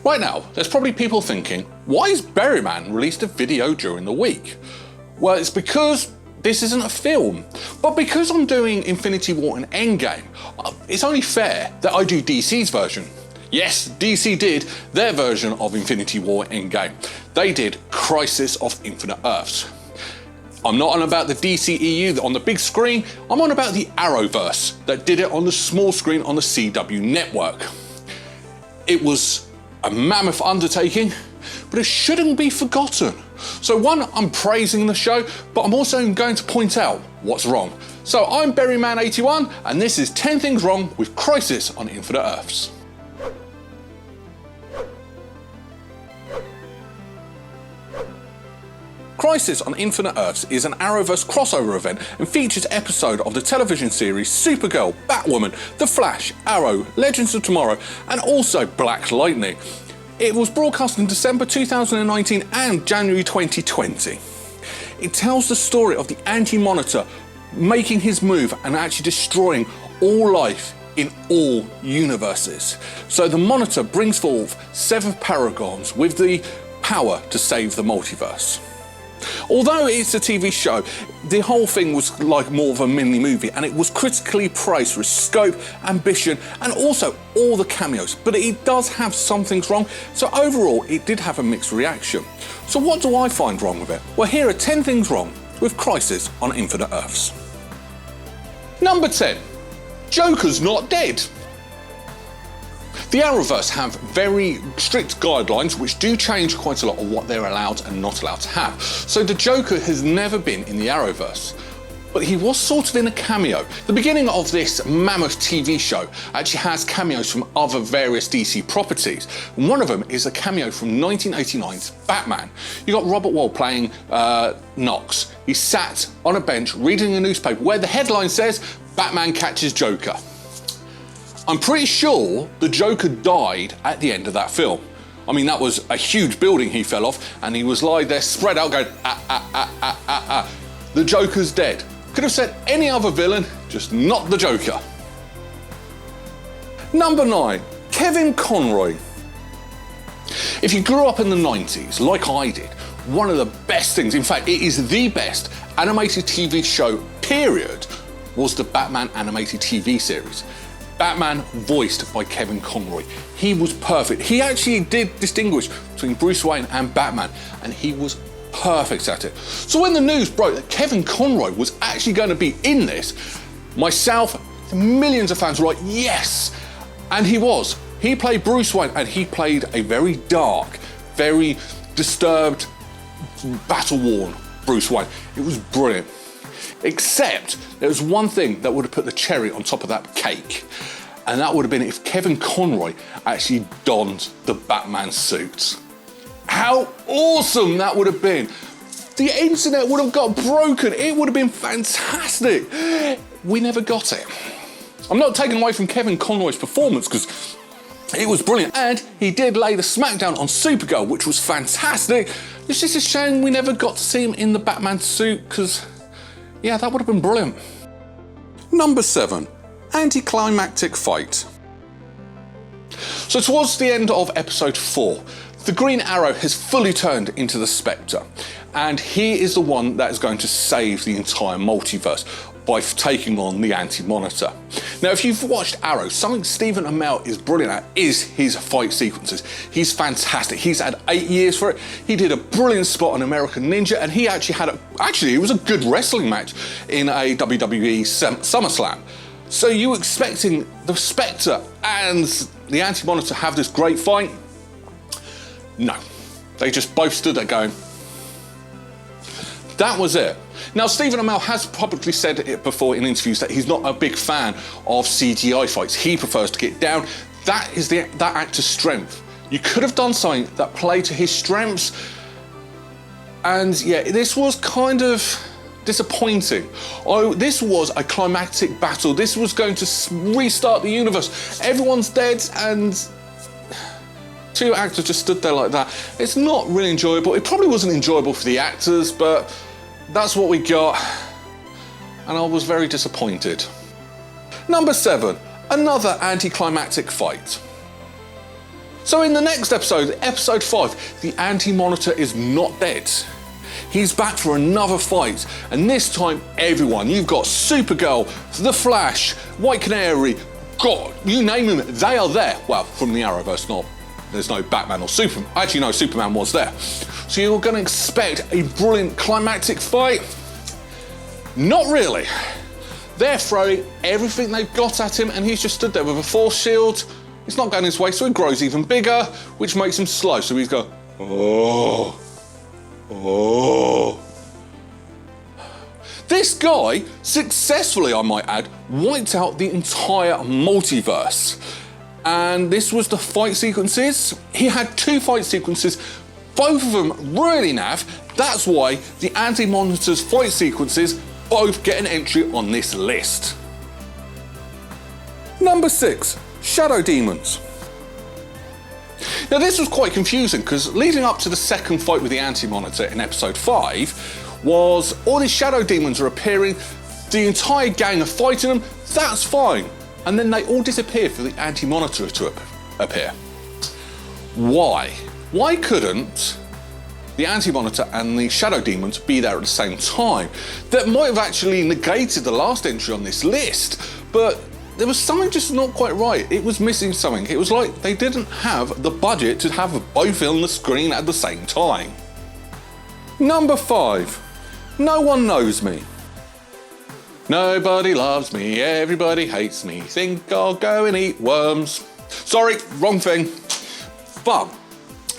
Right now, there's probably people thinking, why has Berryman released a video during the week? Well, it's because this isn't a film. But because I'm doing Infinity War and Endgame, it's only fair that I do DC's version. Yes, DC did their version of Infinity War Endgame. They did Crisis of Infinite Earths. I'm not on about the DCEU on the big screen, I'm on about the Arrowverse that did it on the small screen on the CW network. It was a mammoth undertaking, but it shouldn't be forgotten. So one, I'm praising the show, but I'm also going to point out what's wrong. So I'm Berryman81, and this is 10 Things Wrong with Crisis on Infinite Earths. Crisis on Infinite Earths is an Arrowverse crossover event and features episodes of the television series Supergirl, Batwoman, The Flash, Arrow, Legends of Tomorrow, and also Black Lightning. It was broadcast in December 2019 and January 2020. It tells the story of the Anti-Monitor making his move and actually destroying all life in all universes. So the Monitor brings forth 7 Paragons with the power to save the multiverse. Although it's a TV show, the whole thing was like more of a mini movie, and it was critically praised for its scope, ambition, and also all the cameos, but it does have some things wrong, so overall it did have a mixed reaction. So what do I find wrong with it? Well, here are 10 things wrong with Crisis on Infinite Earths. Number 10. Joker's not dead. The Arrowverse have very strict guidelines which do change quite a lot of what they're allowed and not allowed to have. So the Joker has never been in the Arrowverse, but he was sort of in a cameo. The beginning of this mammoth TV show actually has cameos from other various DC properties. One of them is a cameo from 1989's Batman. You got Robert Wall playing Knox. He sat on a bench reading a newspaper where the headline says, "Batman catches Joker." I'm pretty sure the Joker died at the end of that film. I mean, that was a huge building he fell off, and he was lying there spread out going, The Joker's dead. Could have said any other villain, just not the Joker. Number 9, Kevin Conroy. If you grew up in the 90s, like I did, one of the best things, in fact, it is the best animated TV show, period, was the Batman animated TV series. Batman voiced by Kevin Conroy. He was perfect. He actually did distinguish between Bruce Wayne and Batman, and he was perfect at it. So when the news broke that Kevin Conroy was actually going to be in this, myself, millions of fans were like, yes! And he was. He played Bruce Wayne, and he played a very dark, very disturbed, battle-worn Bruce Wayne. It was brilliant. Except there was one thing that would have put the cherry on top of that cake, and that would have been if Kevin Conroy actually donned the Batman suit. How awesome that would have been! The internet would have got broken. It would have been fantastic. We never got it. I'm not taking away from Kevin Conroy's performance because it was brilliant, and he did lay the smackdown on Supergirl, which was fantastic. It's just a shame we never got to see him in the Batman suit because, yeah, that would have been brilliant. Number 7, Anti-Climatic Fight. So towards the end of episode 4, the Green Arrow has fully turned into the Spectre, and he is the one that is going to save the entire multiverse by taking on the Anti-Monitor. Now, if you've watched Arrow, something Stephen Amell is brilliant at is his fight sequences. He's fantastic. He's had 8 years for it. He did a brilliant spot on American Ninja, and he actually had it was a good wrestling match in a WWE SummerSlam. So you were expecting the Spectre and the Anti-Monitor to have this great fight? No. They just both stood there going, that was it. Now, Stephen Amell has publicly said it before in interviews that he's not a big fan of CGI fights. He prefers to get down. That is that actor's strength. You could have done something that played to his strengths. And yeah, this was kind of disappointing. Oh, this was a climactic battle. This was going to restart the universe. Everyone's dead, and 2 actors just stood there like that. It's not really enjoyable. It probably wasn't enjoyable for the actors, but that's what we got, and I was very disappointed. Number 7, another anticlimactic fight. So in the next episode, episode 5, the Anti-Monitor is not dead. He's back for another fight, and this time everyone, you've got Supergirl, The Flash, White Canary, God, you name them, they are there. Well, from the Arrowverse, there's no Batman or Superman. Actually, no, Superman was there. So you're going to expect a brilliant climactic fight? Not really. They're throwing everything they've got at him, and he's just stood there with a force shield. It's not going his way, so it grows even bigger, which makes him slow. So he's going, oh. This guy successfully, I might add, wiped out the entire multiverse. And this was the fight sequences. He had 2 fight sequences, both of them really naff. That's why the Anti-Monitor's fight sequences both get an entry on this list. Number 6, Shadow Demons. Now this was quite confusing because leading up to the second fight with the Anti-Monitor in episode 5 was all these Shadow Demons are appearing, the entire gang are fighting them, that's fine. And then they all disappear for the Anti-Monitor to appear. Why? Why couldn't the Anti-Monitor and the Shadow Demons be there at the same time? That might have actually negated the last entry on this list, but there was something just not quite right. It was missing something. It was like they didn't have the budget to have both on the screen at the same time. Number 5, No One Knows Me. Nobody loves me, everybody hates me, think I'll go and eat worms. Sorry, wrong thing. But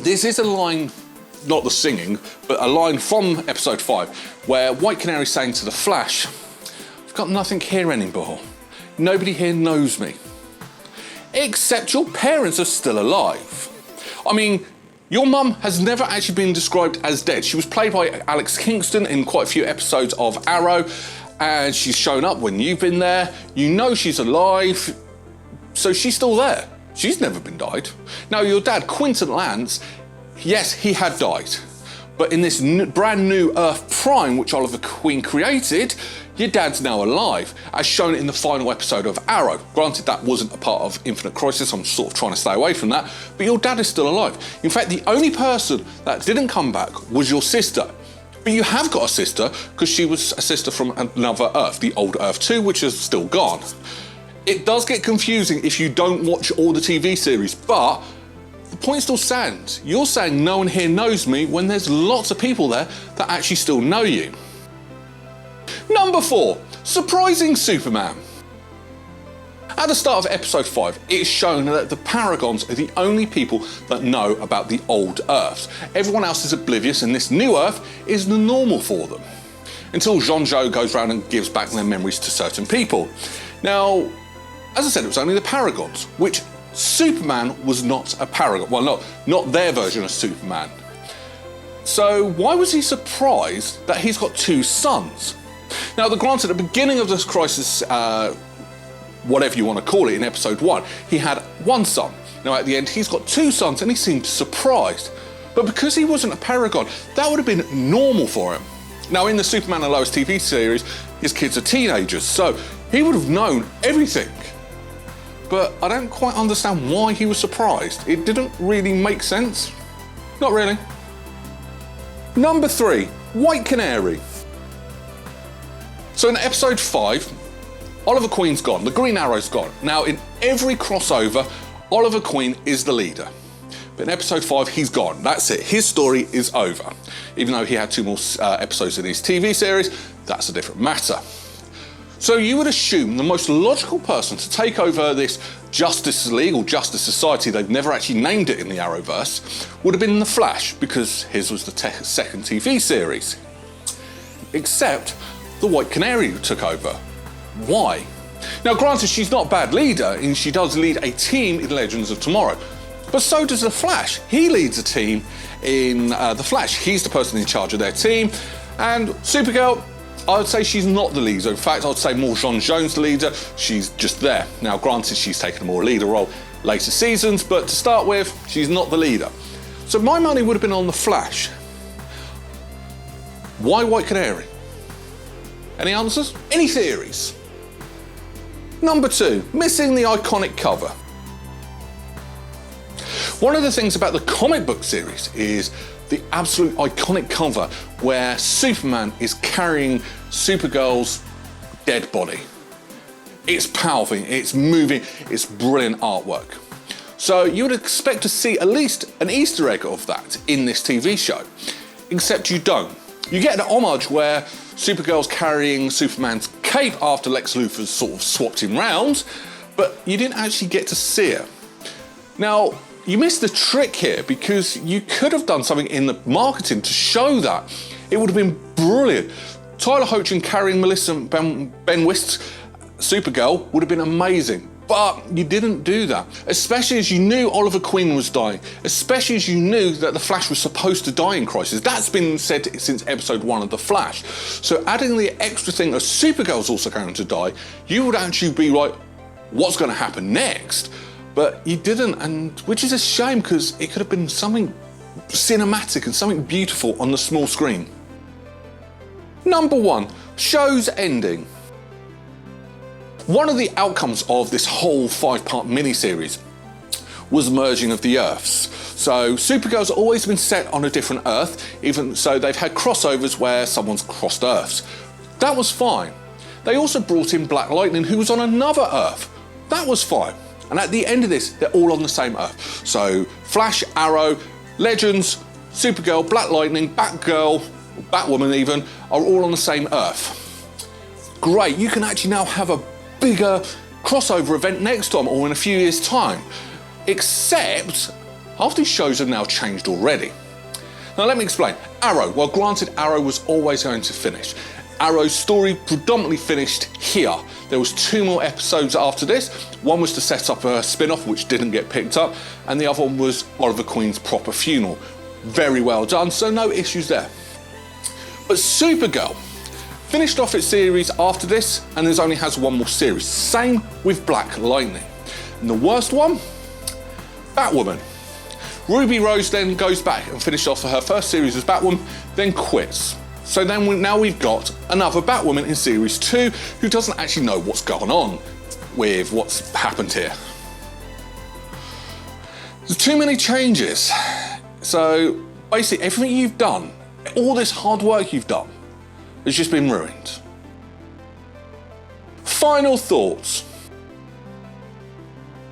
this is a line, not the singing, but a line from episode 5 where White Canary saying to the Flash, I've got nothing here anymore. Nobody here knows me. Except your parents are still alive. I mean, your mum has never actually been described as dead. She was played by Alex Kingston in quite a few episodes of Arrow, and she's shown up when you've been there. You know she's alive, so she's still there. She's never been died. Now, your dad, Quentin Lance, yes, he had died. But in this brand new Earth Prime, which Oliver Queen created, your dad's now alive, as shown in the final episode of Arrow. Granted, that wasn't a part of Infinite Crisis, I'm sort of trying to stay away from that, but your dad is still alive. In fact, the only person that didn't come back was your sister. But you have got a sister, because she was a sister from another Earth, the old Earth 2, which is still gone. It does get confusing if you don't watch all the TV series, but the point still stands. You're saying no one here knows me when there's lots of people there that actually still know you. Number 4, Surprising Superman. At the start of episode 5, it is shown that the Paragons are the only people that know about the old Earths. Everyone else is oblivious, and this new Earth is the normal for them. Until Jean-Jo goes around and gives back their memories to certain people. Now, as I said, it was only the Paragons, which Superman was not a Paragon. Well, not their version of Superman. So why was he surprised that he's got 2 sons? Now, granted, at the beginning of this crisis, whatever you want to call it, in episode 1, he had 1 son. Now, at the end, he's got 2 sons, and he seemed surprised. But because he wasn't a Paragon, that would have been normal for him. Now, in the Superman and Lois TV series, his kids are teenagers, so he would have known everything. But I don't quite understand why he was surprised. It didn't really make sense. Not really. Number 3, White Canary. So in episode 5, Oliver Queen's gone, the Green Arrow's gone. Now, in every crossover, Oliver Queen is the leader. But in episode 5, he's gone. That's it. His story is over. Even though he had 2 more episodes in his TV series, that's a different matter. So you would assume the most logical person to take over this Justice League or Justice Society, they've never actually named it in the Arrowverse, would have been The Flash, because his was the second TV series. Except the White Canary took over. Why? Now, granted, she's not a bad leader, and she does lead a team in Legends of Tomorrow, but so does The Flash. He leads a team in The Flash. He's the person in charge of their team, and Supergirl, I would say she's not the leader. In fact, I would say more Jean-Jo's the leader. She's just there. Now, granted, she's taken a more leader role later seasons, but to start with, she's not the leader. So my money would have been on The Flash. Why White Canary? Any answers? Any theories? Number 2, missing the iconic cover. One of the things about the comic book series is the absolute iconic cover where Superman is carrying Supergirl's dead body. It's powerful, it's moving, it's brilliant artwork. So you would expect to see at least an Easter egg of that in this TV show, except you don't. You get an homage where Supergirl's carrying Superman's cape after Lex Luthor's sort of swapped him round, but you didn't actually get to see it. Now, you missed the trick here because you could have done something in the marketing to show that. It would have been brilliant. Tyler Hoechlin carrying Melissa Benoist's Supergirl would have been amazing, but you didn't do that. Especially as you knew Oliver Queen was dying, especially as you knew that the Flash was supposed to die in Crisis. That's been said since episode 1 of The Flash. So adding the extra thing of Supergirl's also going to die, you would actually be like, what's going to happen next? But you didn't, and which is a shame because it could have been something cinematic and something beautiful on the small screen. Number 1, show's ending. One of the outcomes of this whole 5-part miniseries was the merging of the Earths. So Supergirl's always been set on a different Earth, even so they've had crossovers where someone's crossed Earths. That was fine. They also brought in Black Lightning, who was on another Earth. That was fine. And at the end of this, they're all on the same Earth. So Flash, Arrow, Legends, Supergirl, Black Lightning, Batgirl, Batwoman even, are all on the same Earth. Great, you can actually now have a bigger crossover event next time or in a few years' time. Except, half these shows have now changed already. Now let me explain. Arrow, well granted Arrow was always going to finish. Arrow's story predominantly finished here. There was 2 more episodes after this. One was to set up a spin-off which didn't get picked up, and the other one was Oliver Queen's proper funeral. Very well done, so no issues there. But Supergirl finished off its series after this, and there's only has 1 more series. Same with Black Lightning. And the worst one? Batwoman. Ruby Rose then goes back and finished off her first series as Batwoman, then quits. So then now we've got another Batwoman in series 2 who doesn't actually know what's going on with what's happened here. There's too many changes. So basically everything you've done, all this hard work you've done, has just been ruined. Final thoughts.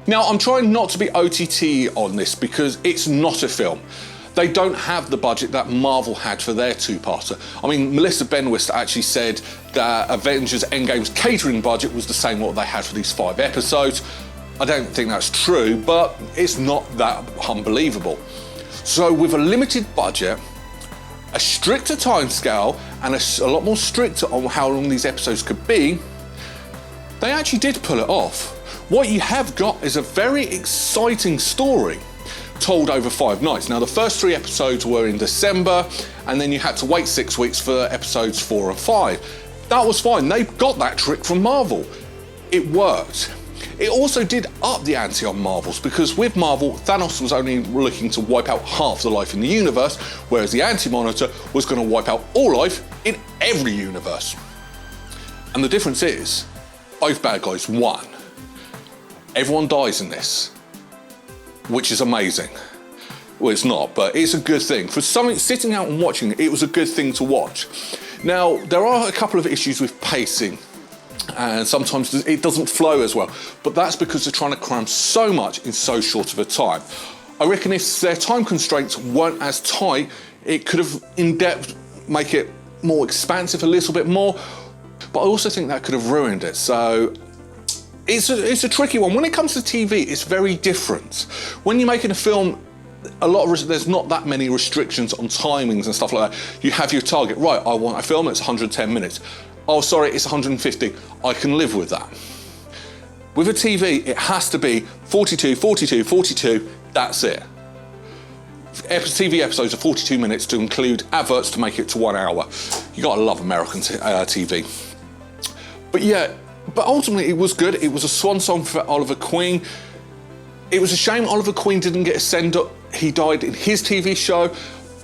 Now I'm trying not to be OTT on this because it's not a film. They don't have the budget that Marvel had for their 2-parter. I mean, Melissa Benoist actually said that Avengers Endgame's catering budget was the same what they had for these 5 episodes. I don't think that's true, but it's not that unbelievable. So with a limited budget, a stricter timescale, and a lot more stricter on how long these episodes could be, they actually did pull it off. What you have got is a very exciting story told over 5 nights. Now the first 3 episodes were in December, and then you had to wait 6 weeks for episodes 4 and 5. That was fine, they got that trick from Marvel. It worked. It also did up the ante on Marvels, because with Marvel, Thanos was only looking to wipe out half the life in the universe, whereas the Anti-Monitor was going to wipe out all life in every universe. And the difference is, both bad guys won. Everyone dies in this, which is amazing. Well, it's not, but it's a good thing. For something sitting out and watching it was a good thing to watch. Now, there are a couple of issues with pacing, and sometimes it doesn't flow as well, but that's because they're trying to cram so much in so short of a time. I reckon if their time constraints weren't as tight, it could have in depth make it more expansive a little bit more, but I also think that could have ruined it. So it's a tricky one. When it comes to TV, it's very different. When you're making a film, there's not that many restrictions on timings and stuff like that. You have your target, right, I want a film, it's 110 minutes. Oh, sorry, it's 150. I can live with that. With a TV, it has to be 42, 42, 42, that's it. TV episodes are 42 minutes to include adverts to make it to 1 hour. You gotta love American TV. But yeah, but ultimately it was good. It was a swan song for Oliver Queen. It was a shame Oliver Queen didn't get a send-up. He died in his TV show,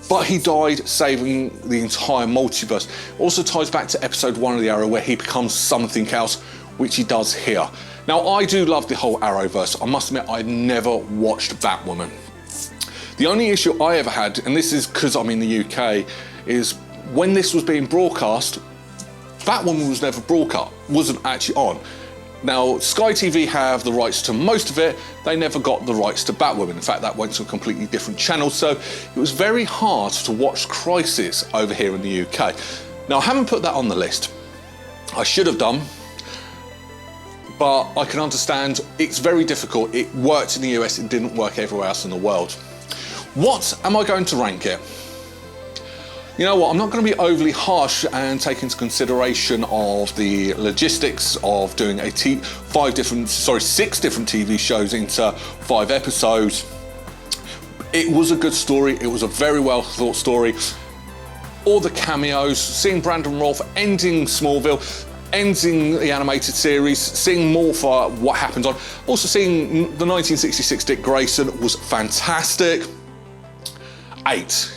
but he died saving the entire multiverse. Also ties back to episode 1 of the Arrow where he becomes something else, which he does here. Now I do love the whole Arrowverse. I must admit I'd never watched Batwoman. The only issue I ever had, and this is because I'm in the UK, is when this was being broadcast, Batwoman was never broadcast, wasn't actually on. Now, Sky TV have the rights to most of it, they never got the rights to Batwoman. In fact, that went to a completely different channel, so it was very hard to watch Crisis over here in the UK. Now, I haven't put that on the list. I should have done, but I can understand it's very difficult. It worked in the US, it didn't work everywhere else in the world. What am I going to rank it? You know what, I'm not going to be overly harsh and take into consideration of the logistics of doing 6 different TV shows into 5 episodes. It was a good story, it was a very well thought story. All the cameos, seeing Brandon Routh ending Smallville, ending the animated series, seeing more for what happens on. Also seeing the 1966 Dick Grayson was fantastic. 8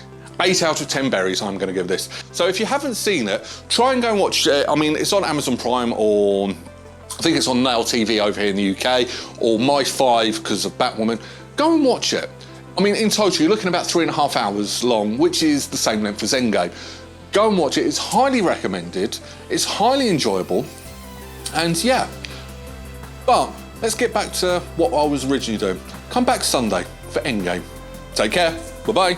out of 10 berries I'm going to give this. So if you haven't seen it, try and go and watch it. I mean, it's on Amazon Prime, or I think it's on Nail TV over here in the UK, or My 5 because of Batwoman. Go and watch it. I mean, in total, you're looking at about 3.5 hours long, which is the same length as Endgame. Go and watch it. It's highly recommended. It's highly enjoyable. And yeah. But let's get back to what I was originally doing. Come back Sunday for Endgame. Take care. Bye-bye.